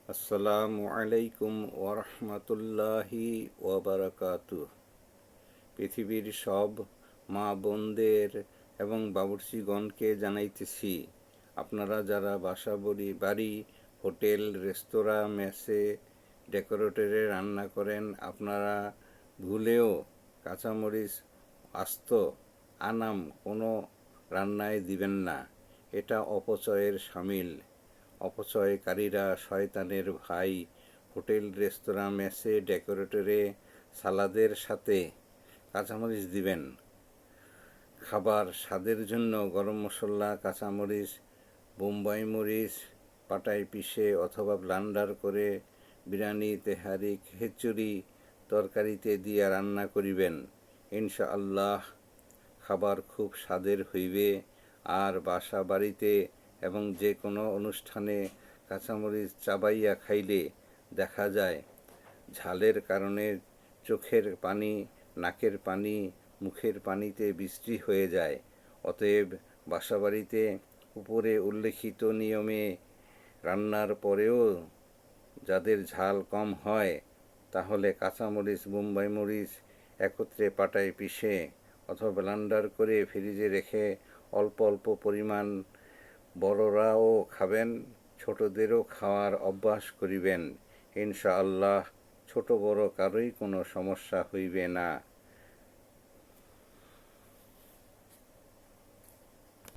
আসসালামু আলাইকুম ওরহমতুল্লাহি ওয়াবারাকাতুহ। পৃথিবীর সব মা বোনদের এবং বাবুর্চিগণকে জানাইতেছি, আপনারা যারা বাড়ি, হোটেল, রেস্তোরাঁ, মেসে, ডেকোরেটরে রান্না করেন, আপনারা ভুলেও কাঁচামরিচ আস্ত আনাম কোনো রান্নায় দিবেন না। এটা অপচয়ের শামিল। অপচয়কারীরা শয়তানের ভাই। হোটেল, রেস্তোরাঁ, মেসে, ডেকোরেটরে সালাদের সাথে কাঁচামরিচ দিবেন। খাবার স্বাদের জন্য গরম মশলা, কাঁচামরিচ, বোম্বাই মরিচ পাটায় পিষে অথবা ব্লান্ডার করে বিরিয়ানি, তেহারি, খিচুড়ি তরকারিতে দিয়া রান্না করিবেন। ইনশাআল্লাহ খাবার খুব স্বাদের হইবে। আর বাসা বাড়িতে এবং যে কোনো অনুষ্ঠানে কাঁচামরিচ চাবাইয়া খাইলে দেখা যায় ঝালের কারণে চোখের পানি, নাকের পানি, মুখের পানিতে বৃষ্টি হয়ে যায়। অতএব বাসাবাড়িতে উপরে উল্লেখিত নিয়মে রান্নার পরেও যাদের ঝাল কম হয়, তাহলে কাঁচামরিচ, বোম্বাই মরিচ একত্রে পাটায় পিষে অথবা ব্লেন্ডার করে ফ্রিজে রেখে অল্প অল্প পরিমাণ বড়রাও খাবেন, ছোটদেরও খাওয়ার অভ্যাস করিবেন। ইনশাআল্লাহ ছোট বড় কারোই কোনো সমস্যা হইবে না।